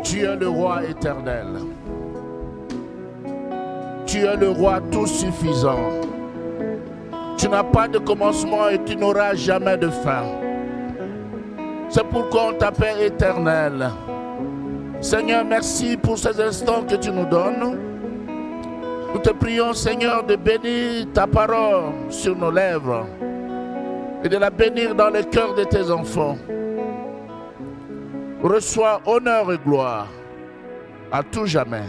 Tu es le roi éternel. Tu es le roi tout suffisant. Tu n'as pas de commencement et tu n'auras jamais de fin. C'est pourquoi on t'appelle éternel. Seigneur, merci pour ces instants que tu nous donnes. Nous te prions, Seigneur, de bénir ta parole sur nos lèvres et de la bénir dans le cœur de tes enfants. Reçois honneur et gloire à tout jamais,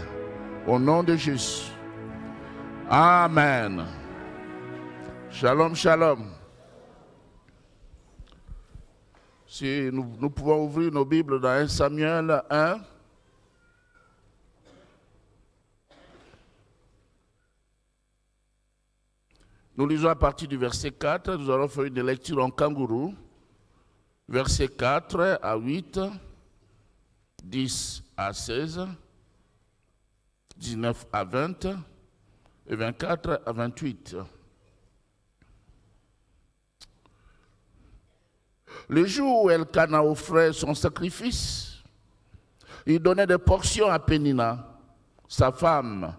au nom de Jésus. Amen. Shalom, shalom. Si nous pouvons ouvrir nos Bibles dans 1 Samuel 1. Nous lisons à partir du verset 4. Nous allons faire une lecture en kangourou. Verset 4 à 8, 10 à 16, 19 à 20 et 24 à 28. Le jour où Elkana offrait son sacrifice, il donnait des portions à Pénina, sa femme,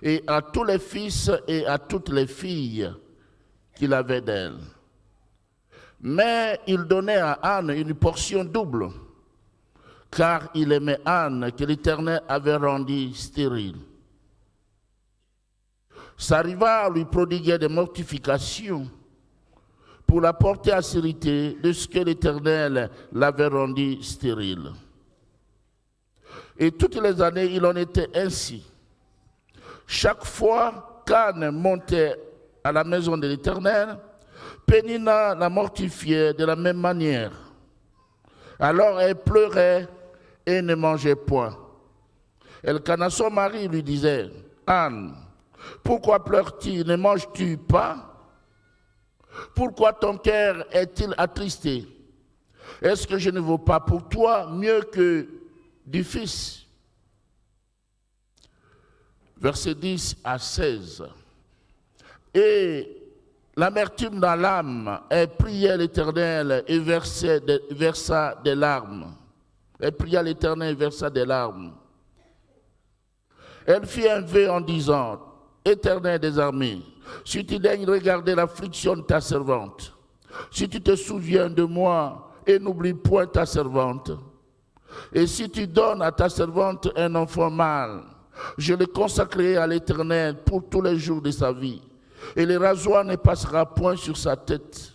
et à tous les fils et à toutes les filles qu'il avait d'elle. Mais il donnait à Anne une portion double, car il aimait Anne que l'Éternel avait rendue stérile. Sa rivale lui prodiguait des mortifications pour la porter à sérité de ce que l'Éternel l'avait rendue stérile. Et toutes les années, il en était ainsi. Chaque fois qu'Anne montait à la maison de l'Éternel, Pénina la mortifiait de la même manière. Alors elle pleurait et ne mangeait point. Elkana, son mari, lui disait, « Anne, pourquoi pleures-tu, ne manges-tu pas? Pourquoi ton cœur est-il attristé? Est-ce que je ne vaux pas pour toi mieux que du fils ?» Versets 10 à 16. Et l'amertume dans l'âme, elle priait l'Éternel et versa des larmes. Elle pria l'Éternel et versa des larmes. Elle fit un vœu en disant, « Éternel des armées, si tu daignes regarder l'affliction de ta servante, si tu te souviens de moi et n'oublie point ta servante, et si tu donnes à ta servante un enfant mâle, je le consacrerai à l'Éternel pour tous les jours de sa vie, et le rasoir ne passera point sur sa tête. »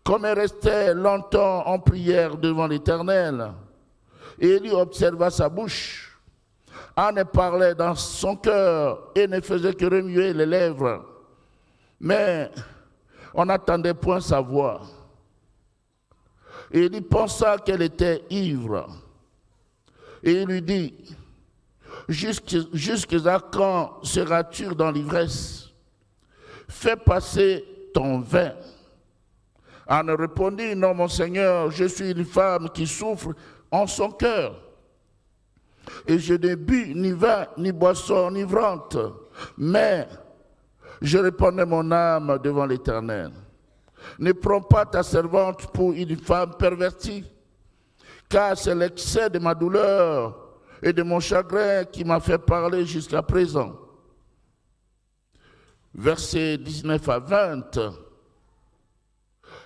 Comme elle restait longtemps en prière devant l'Éternel, Élie observa sa bouche. Anne parlait dans son cœur et ne faisait que remuer les lèvres, mais on n'attendait point sa voix. Élie pensa qu'elle était ivre. Et il lui dit, « Jusqu'à quand seras-tu dans l'ivresse? Fais passer ton vin. » Anne répondit, « Non, mon Seigneur, je suis une femme qui souffre en son cœur. Et je ne bus ni vin, ni boisson enivrante, mais je répandais mon âme devant l'Éternel. Ne prends pas ta servante pour une femme pervertie, car c'est l'excès de ma douleur et de mon chagrin qui m'a fait parler jusqu'à présent. » Versets 19 à 20.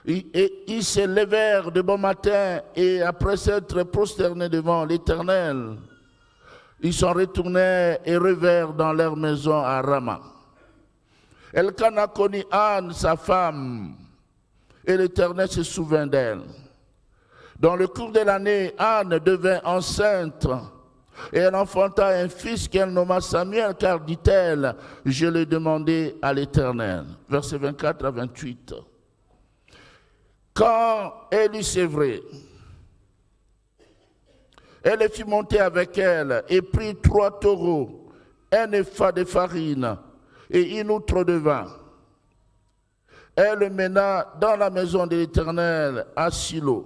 Et ils se levèrent de bon matin et après s'être prosternés devant l'Éternel, ils sont retournés et revinrent dans leur maison à Rama. Elkana connut Anne, sa femme, et l'Éternel se souvint d'elle. Dans le cours de l'année, Anne devint enceinte et elle enfanta un fils qu'elle nomma Samuel, car, dit-elle, je l'ai demandé à l'Éternel. Versets 24 à 28. Quand elle eut sévré, elle les fit monter avec elle et prit 3 taureaux, un épha de farine et une outre de vin. Elle le mena dans la maison de l'Éternel à Silo.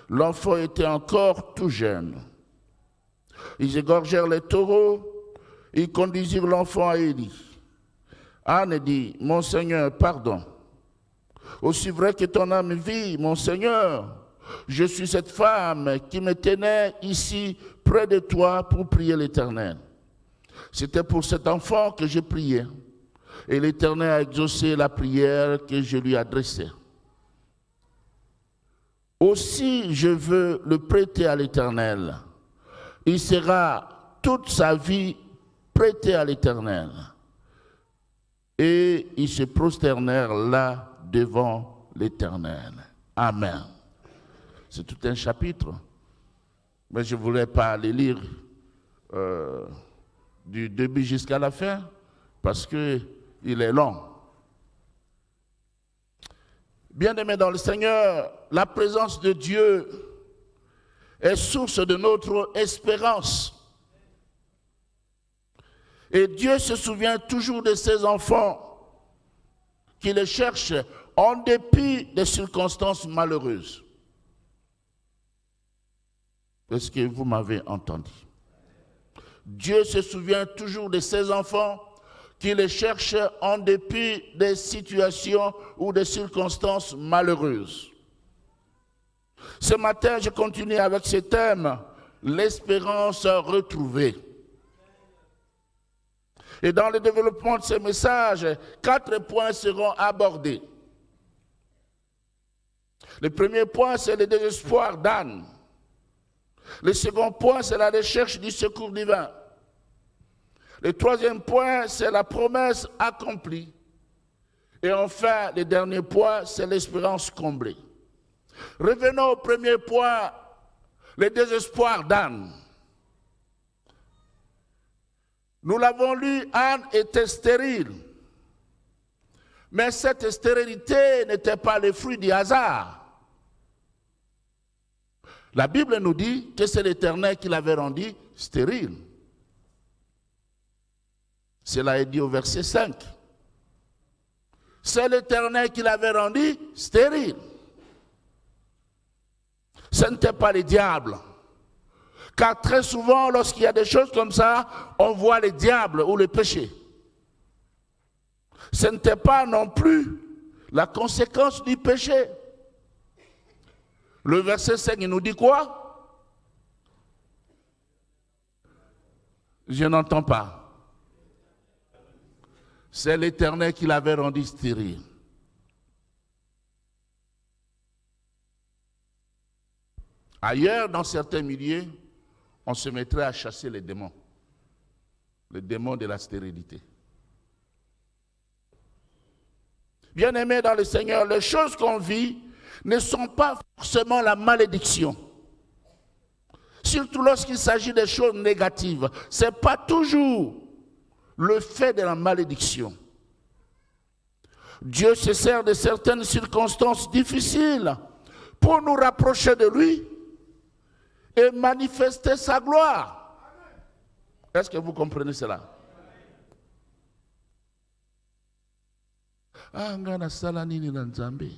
L'enfant était encore tout jeune. Ils égorgèrent les taureaux, ils conduisirent l'enfant à Élie. Anne dit, « Mon Seigneur, pardon. Aussi vrai que ton âme vit, mon Seigneur, Je suis cette femme qui me tenait ici près de toi pour prier l'Éternel. C'était pour cet enfant que j'ai prié. Et l'Éternel a exaucé la prière que je lui adressais. Aussi, je veux le prêter à l'Éternel. Il sera toute sa vie prêté à l'Éternel. Et ils se prosternèrent là devant l'Éternel. Amen. C'est tout un chapitre. Mais je ne voulais pas les lire du début jusqu'à la fin parce qu'il est long. Bien-aimés dans le Seigneur, la présence de Dieu est source de notre espérance. Et Dieu se souvient toujours de ses enfants qui le cherchent en dépit des circonstances malheureuses. Est-ce que vous m'avez entendu? Dieu se souvient toujours de ses enfants qui le cherchent en dépit des situations ou des circonstances malheureuses. Ce matin, je continue avec ce thème, l'espérance retrouvée. Et dans le développement de ce message, 4 points seront abordés. Le premier point, c'est le désespoir d'Anne. Le second point, c'est la recherche du secours divin. Le troisième point, c'est la promesse accomplie. Et enfin, le dernier point, c'est l'espérance comblée. Revenons au premier point, le désespoir d'Anne. Nous l'avons lu, Anne était stérile. Mais cette stérilité n'était pas le fruit du hasard. La Bible nous dit que c'est l'Éternel qui l'avait rendue stérile. Cela est dit au verset 5. C'est l'Éternel qui l'avait rendue stérile. Ce n'était pas le diable. Car très souvent, lorsqu'il y a des choses comme ça, on voit le diable ou le péché. Ce n'était pas non plus la conséquence du péché. Le verset 5, il nous dit quoi? Je n'entends pas. C'est l'Éternel qui l'avait rendu stérile. Ailleurs, dans certains milieux, on se mettrait à chasser les démons de la stérilité. Bien-aimés dans le Seigneur, les choses qu'on vit ne sont pas forcément la malédiction. Surtout lorsqu'il s'agit des choses négatives. Ce n'est pas toujours le fait de la malédiction. Dieu se sert de certaines circonstances difficiles pour nous rapprocher de lui et manifester sa gloire. Est-ce que vous comprenez cela? Ah, ngana salanini na Nzambe.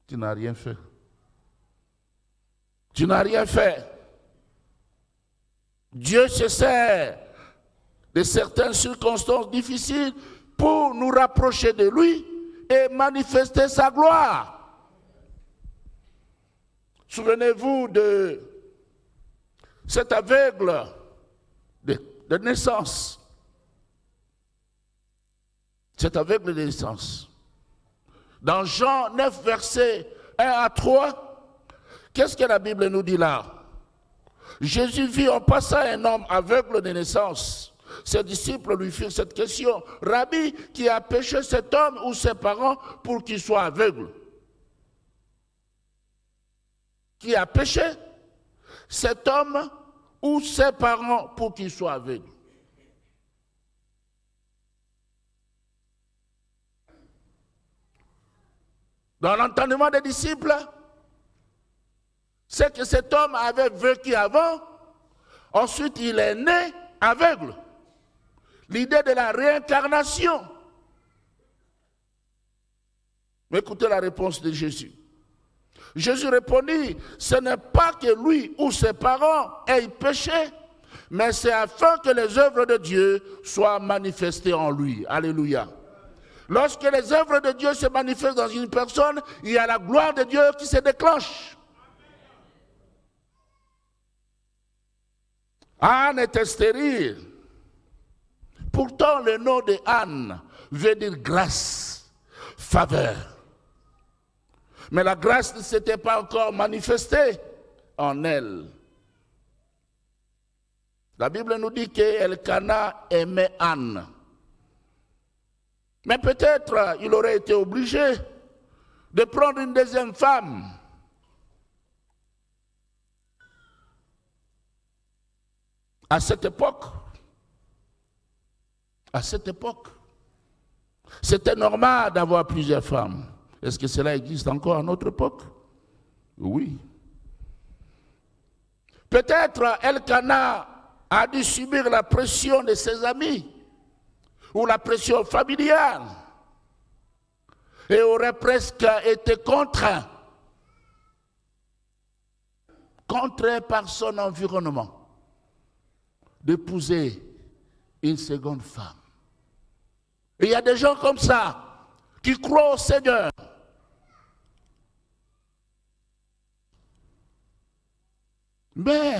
Tu n'as rien fait. Tu n'as rien fait. Dieu se sert de certaines circonstances difficiles pour nous rapprocher de lui et manifester sa gloire. Souvenez-vous de cet aveugle de naissance. Cet aveugle de naissance. Dans Jean 9, versets 1 à 3, qu'est-ce que la Bible nous dit là? Jésus vit en passant un homme aveugle de naissance. Ses disciples lui firent cette question. Rabbi, qui a péché cet homme ou ses parents pour qu'il soit aveugle? Qui a péché? Cet homme ou ses parents pour qu'il soit aveugle? Dans l'entendement des disciples, c'est que cet homme avait vécu avant, ensuite il est né aveugle. L'idée de la réincarnation. Mais écoutez la réponse de Jésus. Jésus répondit, ce n'est pas que lui ou ses parents aient péché, mais c'est afin que les œuvres de Dieu soient manifestées en lui. Alléluia. Lorsque les œuvres de Dieu se manifestent dans une personne, il y a la gloire de Dieu qui se déclenche. Anne était stérile. Pourtant, le nom de Anne veut dire grâce, faveur. Mais la grâce ne s'était pas encore manifestée en elle. La Bible nous dit qu'Elkana aimait Anne. Mais peut-être il aurait été obligé de prendre une deuxième femme. À cette époque, c'était normal d'avoir plusieurs femmes. Est-ce que cela existe encore à notre époque? Oui. Peut-être Elkana a dû subir la pression de ses amis ou la pression familiale et aurait presque été contraint par son environnement d'épouser une seconde femme. Et il y a des gens comme ça qui croient au Seigneur. Mais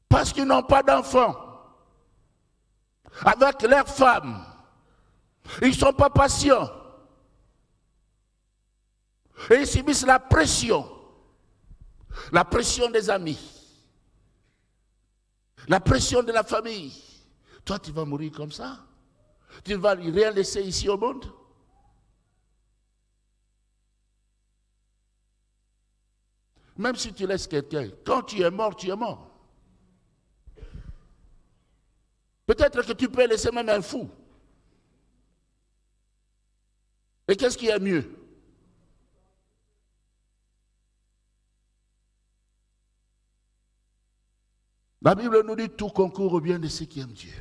parce qu'ils n'ont pas d'enfants avec leurs femmes, ils ne sont pas patients. Et ils subissent la pression des amis, la pression de la famille. Toi, tu vas mourir comme ça? Tu ne vas rien laisser ici au monde? Même si tu laisses quelqu'un, quand tu es mort, tu es mort. Peut-être que tu peux laisser même un fou. Et qu'est-ce qui est mieux? La Bible nous dit tout concourt au bien de ceux qui aiment Dieu.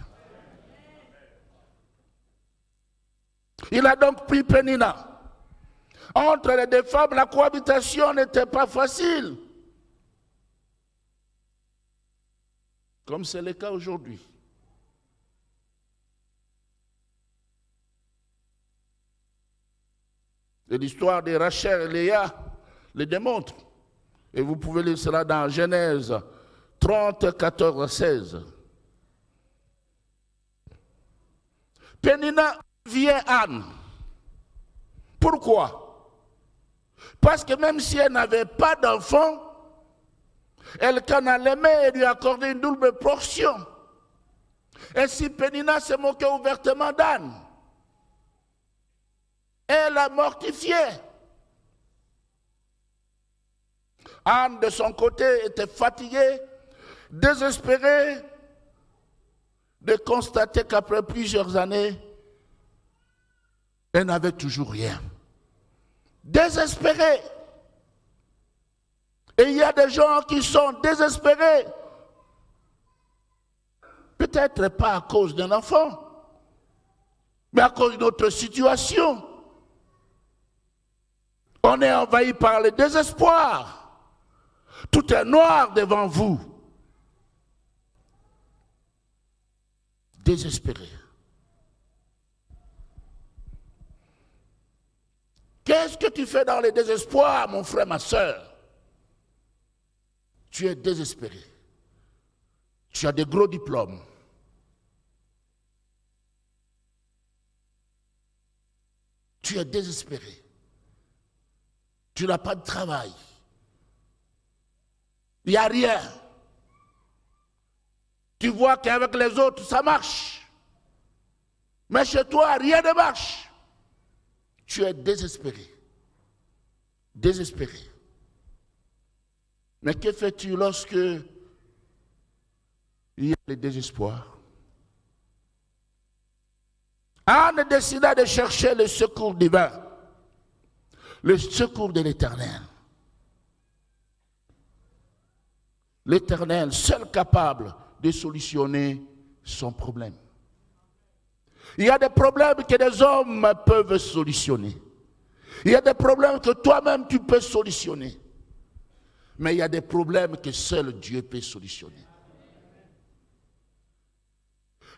Il a donc pris Pénina. Entre les deux femmes, la cohabitation n'était pas facile. Comme c'est le cas aujourd'hui. Et l'histoire de Rachel et Léa le démontre. Et vous pouvez lire cela dans Genèse 30, 14, 16. Pénina vient Anne. Pourquoi? Parce que même si elle n'avait pas d'enfant, Elkana l'aimait et lui accordait une double portion. Ainsi, Pénina se moquait ouvertement d'Anne. Elle la mortifiait. Anne, de son côté, était fatiguée, désespérée de constater qu'après plusieurs années, elle n'avait toujours rien. Désespérée. Et il y a des gens qui sont désespérés. Peut-être pas à cause d'un enfant, mais à cause d'autres situations. On est envahi par le désespoir. Tout est noir devant vous. Désespéré. Qu'est-ce que tu fais dans le désespoir, mon frère, ma soeur? Tu es désespéré. Tu as des gros diplômes. Tu es désespéré. Tu n'as pas de travail. Il n'y a rien. Tu vois qu'avec les autres, ça marche. Mais chez toi, rien ne marche. Tu es désespéré. Désespéré. Mais que fais-tu lorsque il y a le désespoir? Anne décida de chercher le secours divin, le secours de l'Éternel. L'Éternel, seul capable de solutionner son problème. Il y a des problèmes que des hommes peuvent solutionner. Il y a des problèmes que toi-même tu peux solutionner. Mais il y a des problèmes que seul Dieu peut solutionner.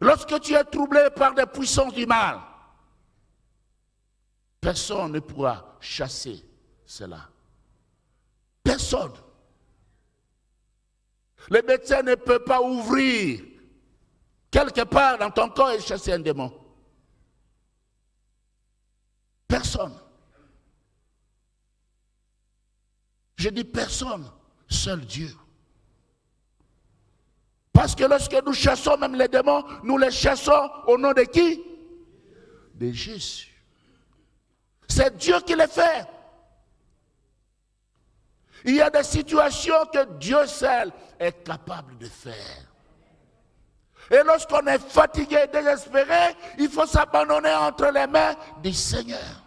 Lorsque tu es troublé par des puissances du mal, personne ne pourra chasser cela. Personne. Le médecin ne peut pas ouvrir quelque part dans ton corps et chasser un démon. Personne. Je dis personne, seul Dieu. Parce que lorsque nous chassons même les démons, nous les chassons au nom de qui? De Jésus. C'est Dieu qui les fait. Il y a des situations que Dieu seul est capable de faire. Et lorsqu'on est fatigué, désespéré, il faut s'abandonner entre les mains du Seigneur.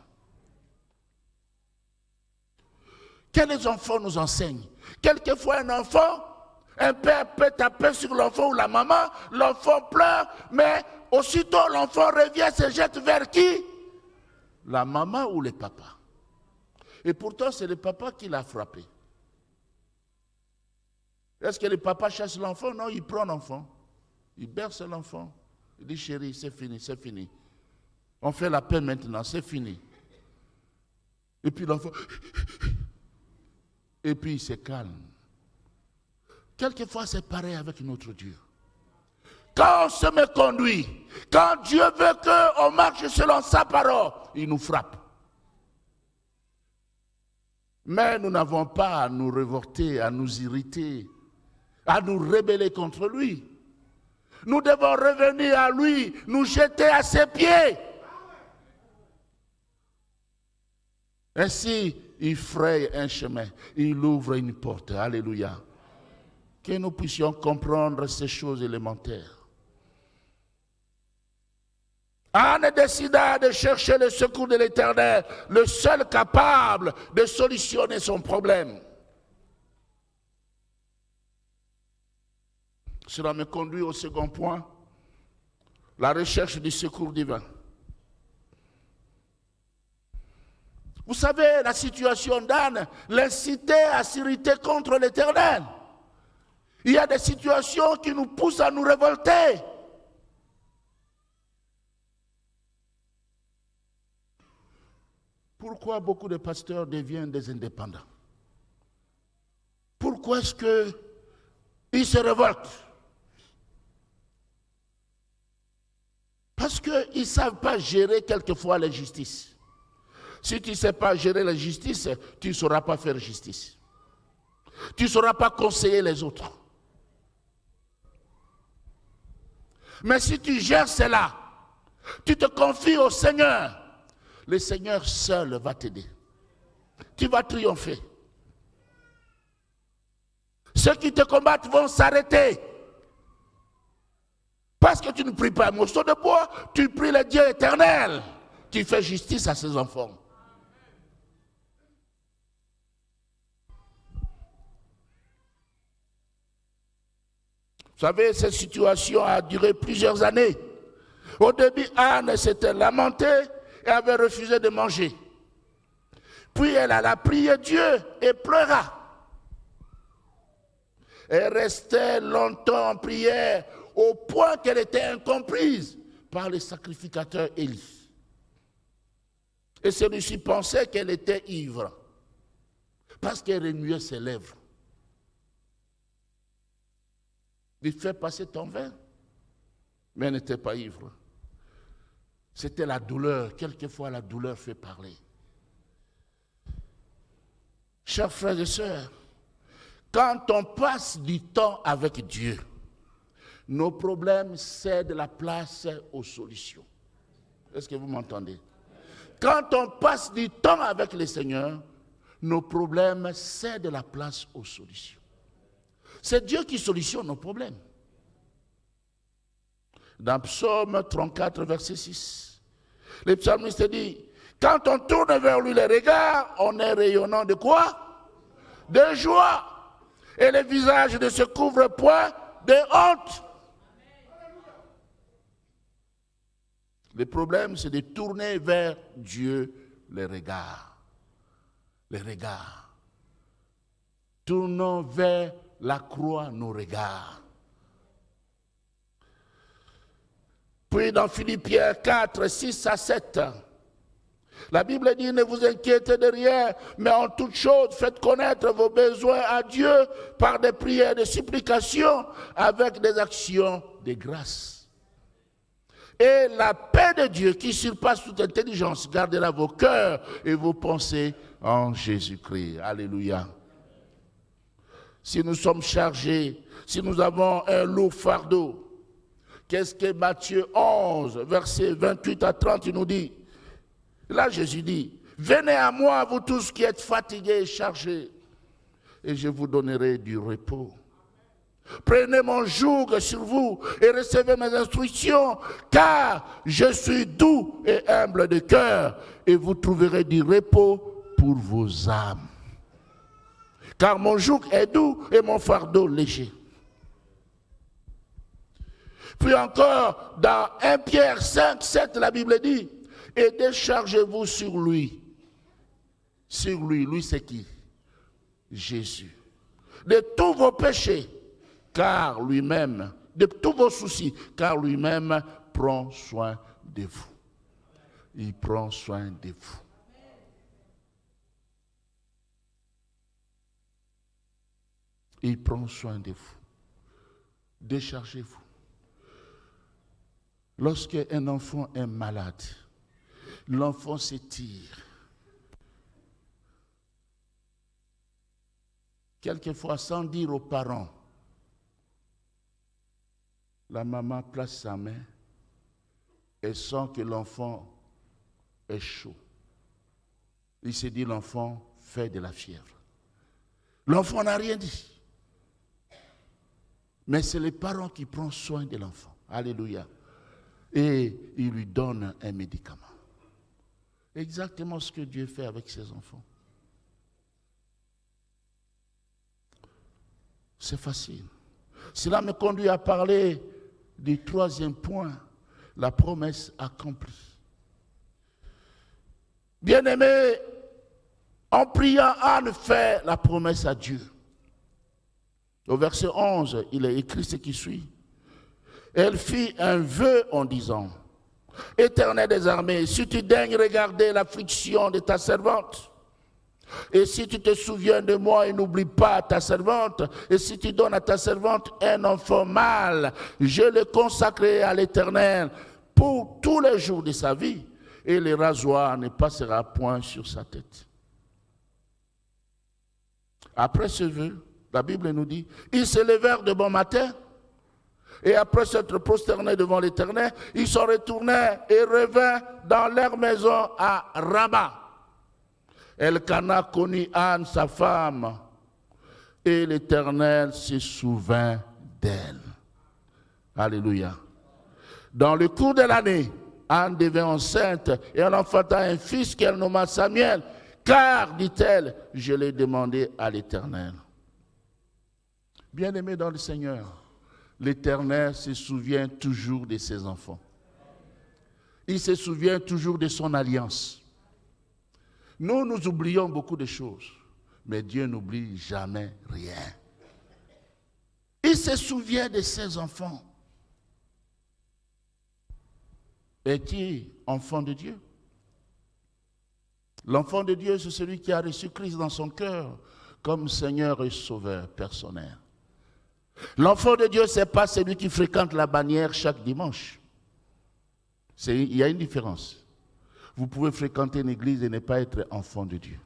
Que les enfants nous enseignent. Quelquefois un enfant, un père peut taper sur l'enfant ou la maman, l'enfant pleure, mais aussitôt l'enfant revient, se jette vers qui? La maman ou le papa. Et pourtant c'est le papa qui l'a frappé. Est-ce que le papa chasse l'enfant? Non, il prend l'enfant. Il berce l'enfant. Il dit, chérie, c'est fini, c'est fini. On fait la paix maintenant, c'est fini. Et puis l'enfant... Et puis il se calme. Quelquefois c'est pareil avec notre Dieu. Quand on se méconduit, quand Dieu veut qu'on marche selon sa parole, il nous frappe. Mais nous n'avons pas à nous révolter, à nous irriter, à nous rebeller contre lui. Nous devons revenir à lui, nous jeter à ses pieds. Ainsi, il fraye un chemin, il ouvre une porte. Alléluia. Que nous puissions comprendre ces choses élémentaires. Anne décida de chercher le secours de l'Éternel, le seul capable de solutionner son problème. Cela me conduit au second point, la recherche du secours divin. Vous savez, la situation d'Anne l'incitait à s'irriter contre l'Éternel. Il y a des situations qui nous poussent à nous révolter. Pourquoi beaucoup de pasteurs deviennent des indépendants? Pourquoi est-ce qu'ils se révoltent? Parce qu'ils ne savent pas gérer quelquefois la justice. Si tu ne sais pas gérer la justice, tu ne sauras pas faire justice. Tu ne sauras pas conseiller les autres. Mais si tu gères cela, tu te confies au Seigneur, le Seigneur seul va t'aider. Tu vas triompher. Ceux qui te combattent vont s'arrêter. Parce que tu ne pries pas un morceau de bois, tu pries le Dieu éternel. Tu fais justice à ses enfants. Vous savez, cette situation a duré plusieurs années. Au début, Anne s'était lamentée et avait refusé de manger. Puis elle alla prier Dieu et pleura. Elle restait longtemps en prière au point qu'elle était incomprise par le sacrificateur Élie. Et celui-ci pensait qu'elle était ivre parce qu'elle remuait ses lèvres. Il fait passer ton vin, mais elle n'était pas ivre. C'était la douleur. Quelquefois, la douleur fait parler. Chers frères et sœurs, quand on passe du temps avec Dieu, nos problèmes cèdent la place aux solutions. Est-ce que vous m'entendez? Quand on passe du temps avec le Seigneur, nos problèmes cèdent la place aux solutions. C'est Dieu qui solutionne nos problèmes. Dans Psaume 34, verset 6, le psalmiste dit, quand on tourne vers lui les regards, on est rayonnant de quoi? De joie. Et le visage ne se couvre point de honte. Le problème, c'est de tourner vers Dieu les regards. Les regards. Tournons vers la croix nos regards. Puis dans Philippiens 4, 6 à 7, La Bible dit, ne vous inquiétez de rien, mais en toute chose, faites connaître vos besoins à Dieu par des prières, des supplications, avec des actions de grâce. Et la paix de Dieu qui surpasse toute intelligence, gardez-la vos cœurs et vos pensées en Jésus-Christ. Alléluia. Si nous sommes chargés, si nous avons un lourd fardeau, qu'est-ce que Matthieu 11, versets 28 à 30, il nous dit? Là, Jésus dit, venez à moi, vous tous qui êtes fatigués et chargés, et je vous donnerai du repos. Prenez mon joug sur vous et recevez mes instructions, car je suis doux et humble de cœur, et vous trouverez du repos pour vos âmes. Car mon joug est doux et mon fardeau léger. Puis encore, dans 1 Pierre 5, 7, la Bible dit, et déchargez-vous sur lui. Sur lui, lui c'est qui? Jésus. De tous vos péchés, car lui-même, de tous vos soucis, car lui-même prend soin de vous. Il prend soin de vous. Il prend soin de vous. Déchargez-vous. Lorsqu'un enfant est malade, l'enfant s'étire. Quelquefois, sans dire aux parents, la maman place sa main et sent que l'enfant est chaud. Il se dit, l'enfant fait de la fièvre. L'enfant n'a rien dit. Mais c'est les parents qui prennent soin de l'enfant. Alléluia. Et ils lui donnent un médicament. Exactement ce que Dieu fait avec ses enfants. C'est facile. Cela me conduit à parler du troisième point, la promesse accomplie. Bien-aimé, en priant, Anne fait la promesse à Dieu. Au verset 11, il est écrit ce qui suit. Elle fit un vœu en disant, « Éternel des armées, si tu daignes regarder l'affliction de ta servante, et si tu te souviens de moi et n'oublie pas ta servante, et si tu donnes à ta servante un enfant mâle, je le consacrerai à l'Éternel pour tous les jours de sa vie, et le rasoir ne passera point sur sa tête. » Après ce vœu, la Bible nous dit, ils se levèrent de bon matin, et après s'être prosternés devant l'Éternel, ils s'en retournèrent et revinrent dans leur maison à Rama. Elkana connut Anne, sa femme, et l'Éternel se souvint d'elle. Alléluia. Dans le cours de l'année, Anne devint enceinte et elle enfanta un fils qu'elle nomma Samuel, car, dit-elle, je l'ai demandé à l'Éternel. Bien-aimé dans le Seigneur, l'Éternel se souvient toujours de ses enfants. Il se souvient toujours de son alliance. Nous oublions beaucoup de choses, mais Dieu n'oublie jamais rien. Il se souvient de ses enfants. Es-tu enfant de Dieu? L'enfant de Dieu, c'est celui qui a reçu Christ dans son cœur comme Seigneur et Sauveur personnel. L'enfant de Dieu, ce n'est pas celui qui fréquente la bannière chaque dimanche. Il y a une différence. Vous pouvez fréquenter une église et ne pas être enfant de Dieu.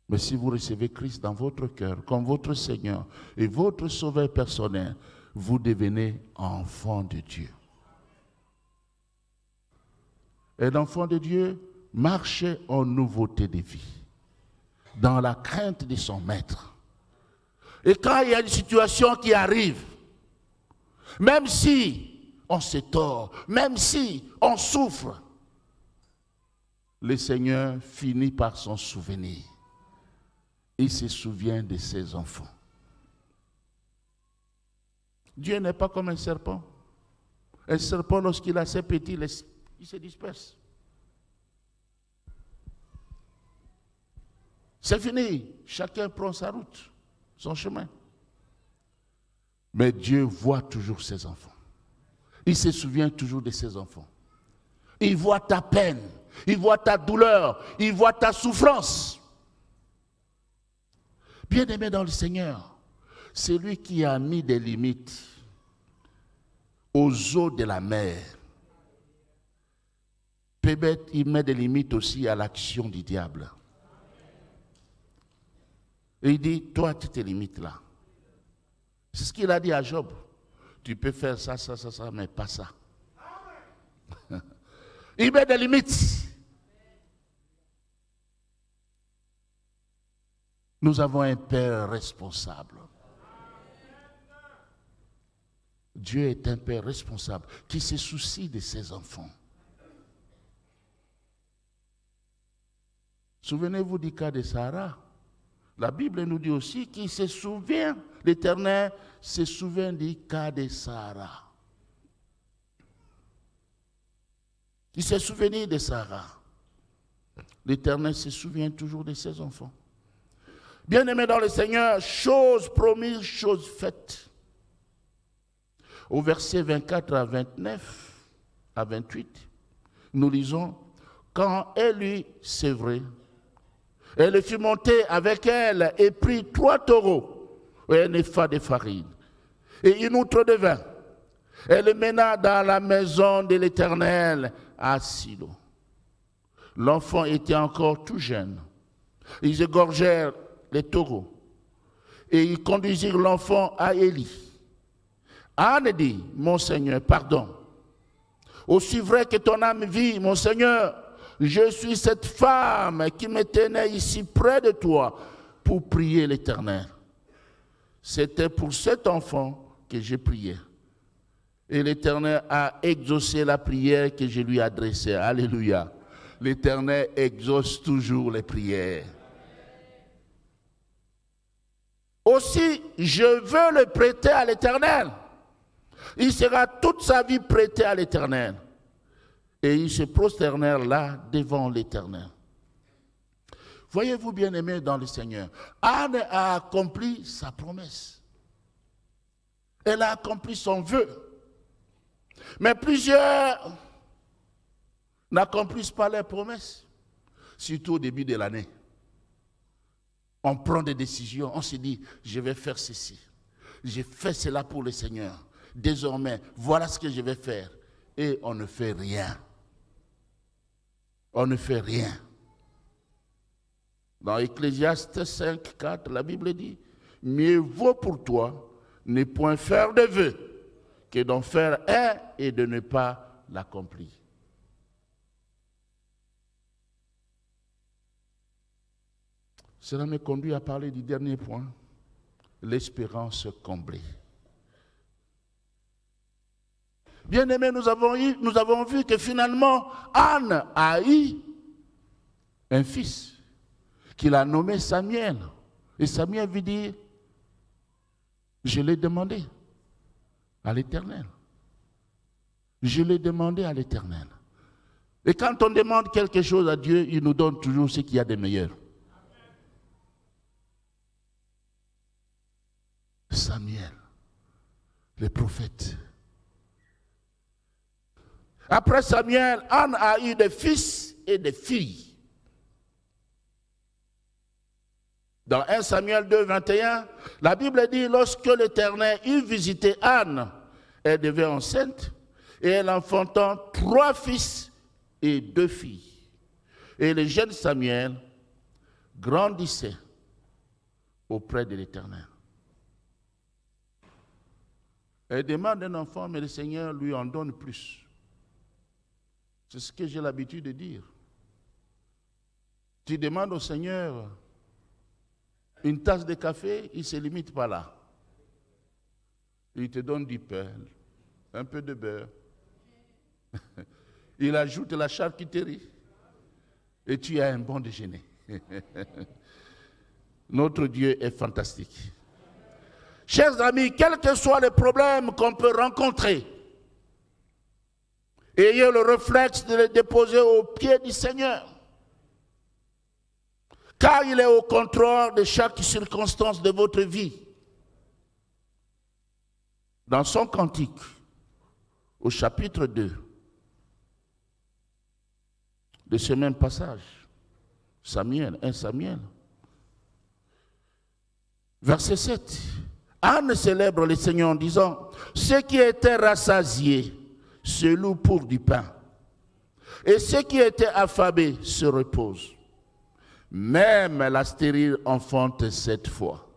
Mais si vous recevez Christ dans votre cœur comme votre Seigneur et votre Sauveur personnel, vous devenez enfant de Dieu. Et l'enfant de Dieu marche en nouveauté de vie, dans la crainte de son maître. Et quand il y a une situation qui arrive, même si on se tord, même si on souffre, le Seigneur finit par s'en souvenir. Il se souvient de ses enfants. Dieu n'est pas comme un serpent. Un serpent, lorsqu'il a ses petits, il se disperse. C'est fini. Chacun prend sa route, son chemin. Mais Dieu voit toujours ses enfants. Il se souvient toujours de ses enfants. Il voit ta peine, il voit ta douleur, il voit ta souffrance. Bien-aimé dans le Seigneur, c'est lui qui a mis des limites aux eaux de la mer. Peut-être il met des limites aussi à l'action du diable. Et il dit, toi, tu te limites là. C'est ce qu'il a dit à Job. Tu peux faire ça, mais pas ça. Il met des limites. Nous avons un Père responsable. Dieu est un Père responsable qui se soucie de ses enfants. Souvenez-vous du cas de Sarah. La Bible nous dit aussi qu'il se souvient, l'Éternel se souvient du cas de Sarah. Il s'est souvenu de Sarah. L'Éternel se souvient toujours de ses enfants. Bien-aimés dans le Seigneur, chose promise, chose faite. Au verset 24 à 29, à 28, nous lisons, quand elle eut sévré, elle fut montée avec elle et prit 3 taureaux et un épha de farine et une outre de vin. Elle le mena dans la maison de l'Éternel à Silo. L'enfant était encore tout jeune. Ils égorgèrent les taureaux et ils conduisirent l'enfant à Élie. Anne dit, mon Seigneur, pardon. Aussi vrai que ton âme vit, mon Seigneur, je suis cette femme qui me tenait ici près de toi pour prier l'Éternel. C'était pour cet enfant que j'ai prié. Et l'Éternel a exaucé la prière que je lui adressais. Alléluia. L'Éternel exauce toujours les prières. Aussi, je veux le prêter à l'Éternel. Il sera toute sa vie prêté à l'Éternel. Et ils se prosternèrent là devant l'Éternel. Voyez-vous, bien-aimés dans le Seigneur, Anne a accompli sa promesse. Elle a accompli son vœu. Mais plusieurs n'accomplissent pas leurs promesses, surtout au début de l'année. On prend des décisions, on se dit, je vais faire ceci. J'ai fait cela pour le Seigneur. Désormais, voilà ce que je vais faire. Et on ne fait rien. On ne fait rien. Dans Ecclésiaste 5, 4, la Bible dit, mieux vaut pour toi ne point faire de vœux que d'en faire un et de ne pas l'accomplir. Cela me conduit à parler du dernier point, l'espérance comblée. Bien-aimés, nous avons vu que finalement, Anne a eu un fils qu'il a nommé Samuel. Et Samuel veut dire, je l'ai demandé à l'Éternel. Je l'ai demandé à l'Éternel. Et quand on demande quelque chose à Dieu, il nous donne toujours ce qu'il y a de meilleur. Samuel, le prophète. Après Samuel, Anne a eu des fils et des filles. Dans 1 Samuel 2, 21, la Bible dit, lorsque l'Éternel eut visité Anne, elle devint enceinte et elle enfantant 3 fils et 2 filles. Et le jeune Samuel grandissait auprès de l'Éternel. Elle demande un enfant, mais le Seigneur lui en donne plus. C'est ce que j'ai l'habitude de dire. Tu demandes au Seigneur une tasse de café, il ne se limite pas là. Il te donne du pain, un peu de beurre. Il ajoute la charcuterie. Et tu as un bon déjeuner. Notre Dieu est fantastique. Chers amis, quels que soient les problèmes qu'on peut rencontrer, ayez le réflexe de les déposer aux pieds du Seigneur. Car il est au contrôle de chaque circonstance de votre vie. Dans son cantique, au chapitre 2, de ce même passage. Samuel, 1 Samuel. Verset 7. Anne célèbre le Seigneur en disant, ceux qui étaient rassasiés se louent pour du pain, et ceux qui étaient affamés se reposent. Même la stérile enfante 7 fois.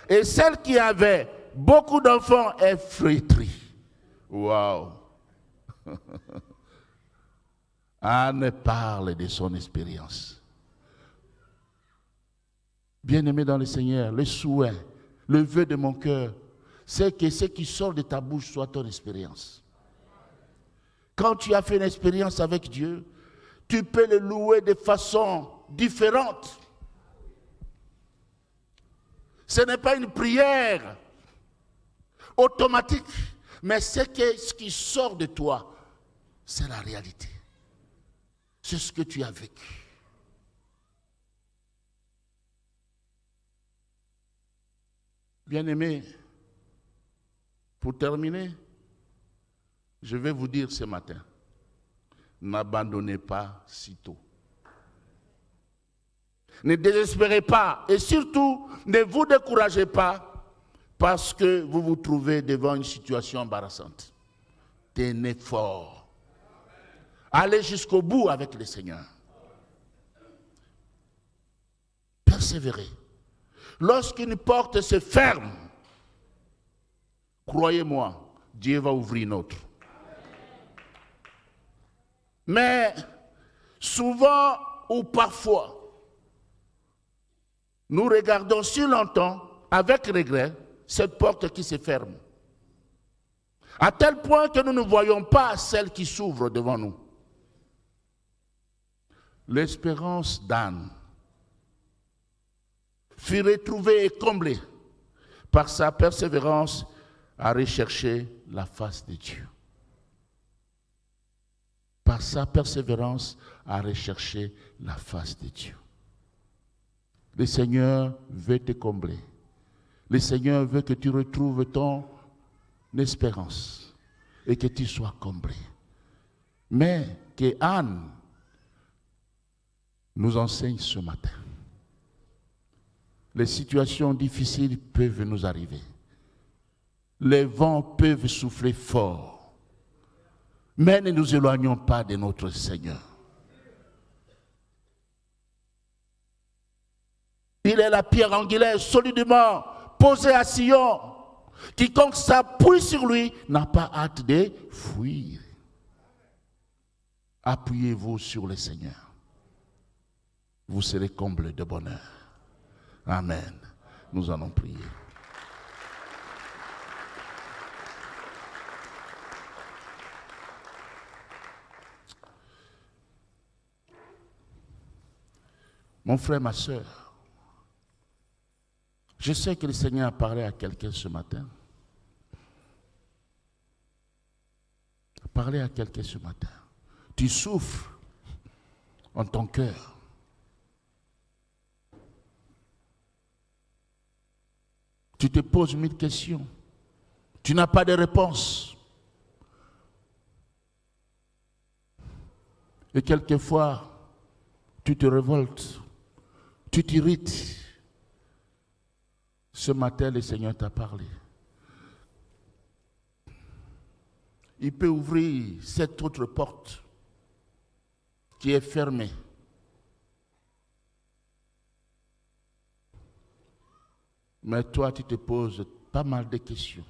Et celle qui avait beaucoup d'enfants est flétrie. Waouh! Anne parle de son expérience. Bien-aimé dans le Seigneur, le souhait, le vœu de mon cœur, c'est que ce qui sort de ta bouche soit ton expérience. Quand tu as fait une expérience avec Dieu, tu peux le louer de façon différente. Ce n'est pas une prière automatique, mais ce qui sort de toi, c'est la réalité. C'est ce que tu as vécu. Bien-aimés, pour terminer, je vais vous dire ce matin, n'abandonnez pas si tôt. Ne désespérez pas et surtout, ne vous découragez pas parce que vous vous trouvez devant une situation embarrassante. Tenez fort. Allez jusqu'au bout avec le Seigneur. Persévérez. Lorsqu'une porte se ferme, croyez-moi, Dieu va ouvrir une autre. Mais souvent ou parfois, nous regardons si longtemps, avec regret, cette porte qui se ferme. À tel point que nous ne voyons pas celle qui s'ouvre devant nous. L'espérance d'Anne fut retrouvée et comblée par sa persévérance à rechercher la face de Dieu. Par sa persévérance à rechercher la face de Dieu. Le Seigneur veut te combler. Le Seigneur veut que tu retrouves ton espérance et que tu sois comblé. Mais que Anne nous enseigne ce matin. Les situations difficiles peuvent nous arriver. Les vents peuvent souffler fort. Mais ne nous éloignons pas de notre Seigneur. Il est la pierre angulaire solidement posée à Sion. Quiconque s'appuie sur lui n'a pas hâte de fuir. Appuyez-vous sur le Seigneur. Vous serez comblés de bonheur. Amen. Nous allons prier. Mon frère, ma soeur, je sais que le Seigneur a parlé à quelqu'un ce matin. Parlé à quelqu'un ce matin. Tu souffres en ton cœur. Tu te poses 1000 questions. Tu n'as pas de réponse. Et quelquefois, tu te révoltes. Tu t'irrites. Ce matin, le Seigneur t'a parlé. Il peut ouvrir cette autre porte qui est fermée. Mais toi, tu te poses pas mal de questions.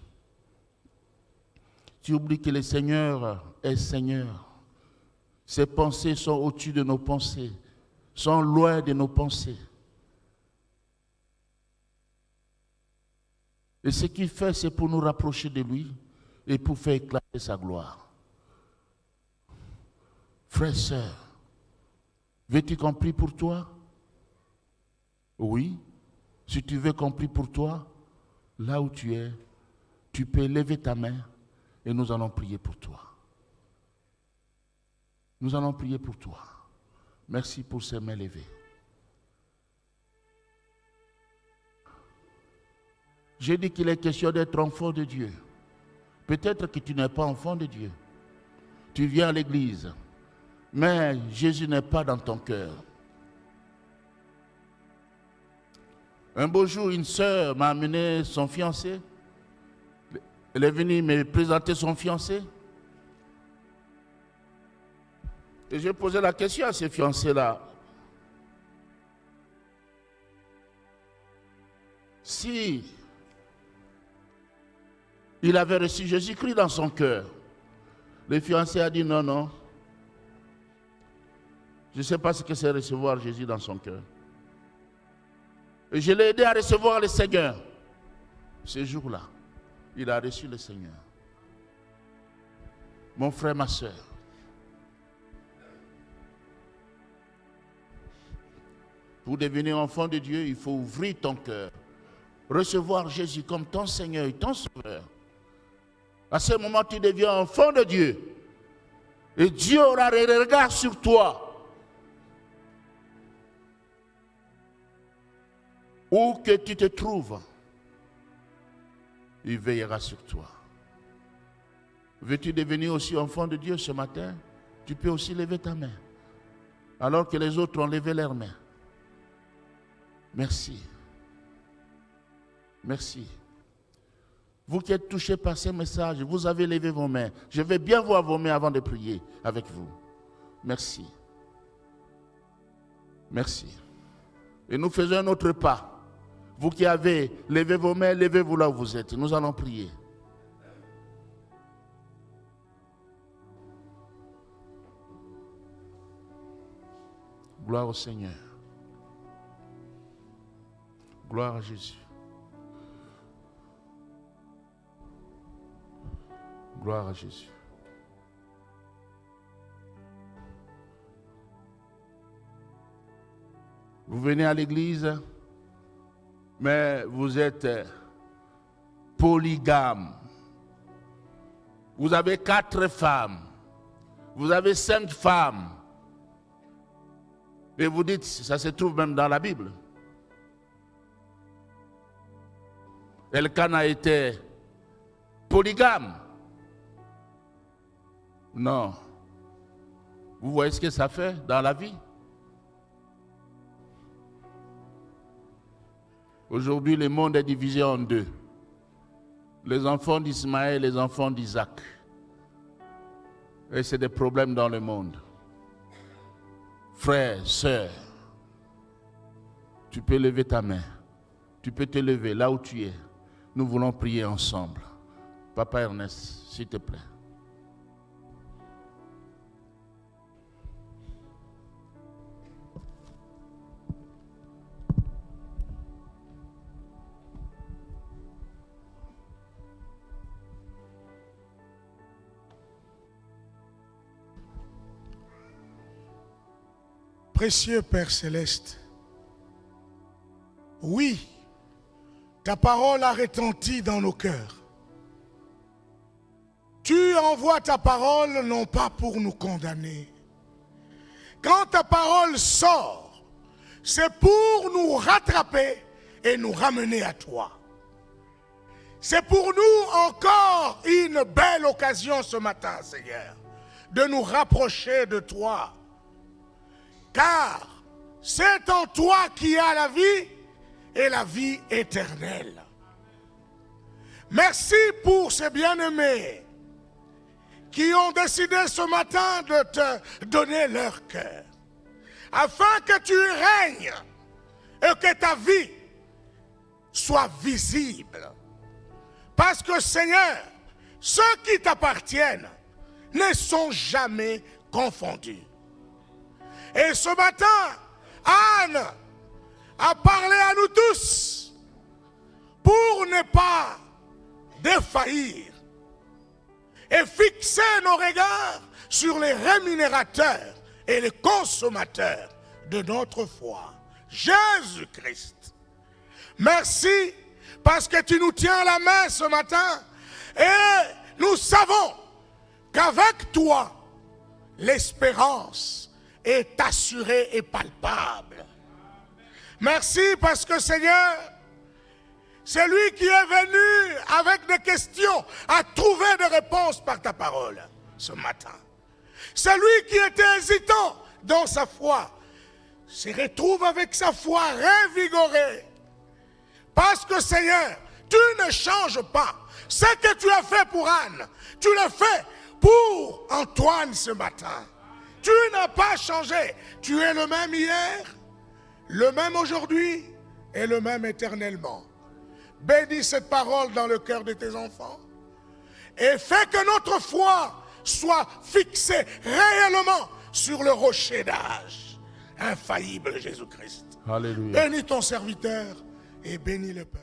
Tu oublies que le Seigneur est Seigneur. Ses pensées sont au-dessus de nos pensées, sont loin de nos pensées. Et ce qu'il fait, c'est pour nous rapprocher de lui et pour faire éclater sa gloire. Frère, sœur, veux-tu qu'on prie pour toi? Oui. Si tu veux qu'on prie pour toi, là où tu es, tu peux lever ta main et nous allons prier pour toi. Nous allons prier pour toi. Merci pour ces mains levées. J'ai dit qu'il est question d'être enfant de Dieu. Peut-être que tu n'es pas enfant de Dieu. Tu viens à l'église, mais Jésus n'est pas dans ton cœur. Un beau jour, une sœur m'a amené son fiancé. Elle est venue me présenter son fiancé. Et j'ai posé la question à ce fiancé-là. Si il avait reçu Jésus-Christ dans son cœur, le fiancé a dit non, non. Je ne sais pas ce que c'est recevoir Jésus dans son cœur. Et je l'ai aidé à recevoir le Seigneur. Ce jour-là, il a reçu le Seigneur. Mon frère, ma soeur, pour devenir enfant de Dieu, il faut ouvrir ton cœur. Recevoir Jésus comme ton Seigneur et ton Sauveur. À ce moment, tu deviens enfant de Dieu. Et Dieu aura le regard sur toi. Où que tu te trouves, il veillera sur toi. Veux-tu devenir aussi enfant de Dieu ce matin? Tu peux aussi lever ta main. Alors que les autres ont levé leurs mains. Merci. Merci. Vous qui êtes touchés par ces messages, vous avez levé vos mains. Je vais bien voir vos mains avant de prier avec vous. Merci. Merci. Et nous faisons un autre pas. Vous qui avez levé vos mains, levez-vous là où vous êtes. Nous allons prier. Gloire au Seigneur. Gloire à Jésus. Gloire à Jésus. Vous venez à l'église, mais vous êtes polygame. Vous avez 4 femmes. Vous avez 5 femmes. Et vous dites, ça se trouve même dans la Bible. Elkana était polygame. Non. Vous voyez ce que ça fait dans la vie? Aujourd'hui, le monde est divisé en 2. Les enfants d'Ismaël et les enfants d'Isaac. Et c'est des problèmes dans le monde. Frères, sœurs, tu peux lever ta main. Tu peux te lever là où tu es. Nous voulons prier ensemble. Papa Ernest, s'il te plaît. Précieux Père Céleste, oui, ta parole a retenti dans nos cœurs. Tu envoies ta parole non pas pour nous condamner. Quand ta parole sort, c'est pour nous rattraper et nous ramener à toi. C'est pour nous encore une belle occasion ce matin, Seigneur, de nous rapprocher de toi. Car c'est en toi qu'il y a la vie et la vie éternelle. Merci pour ces bien-aimés qui ont décidé ce matin de te donner leur cœur, afin que tu règnes et que ta vie soit visible. Parce que Seigneur, ceux qui t'appartiennent ne sont jamais confondus. Et ce matin, Anne a parlé à nous tous pour ne pas défaillir et fixer nos regards sur les rémunérateurs et les consommateurs de notre foi, Jésus-Christ. Merci parce que tu nous tiens la main ce matin et nous savons qu'avec toi, l'espérance est assuré et palpable. Merci parce que Seigneur, c'est lui qui est venu avec des questions à trouver des réponses par ta parole ce matin. Celui qui était hésitant dans sa foi se retrouve avec sa foi revigorée. Parce que Seigneur, tu ne changes pas. Ce que tu as fait pour Anne, tu l'as fait pour Antoine ce matin. Tu n'as pas changé. Tu es le même hier, le même aujourd'hui et le même éternellement. Bénis cette parole dans le cœur de tes enfants et fais que notre foi soit fixée réellement sur le rocher d'âge infaillible Jésus-Christ. Alléluia. Bénis ton serviteur et bénis le peuple.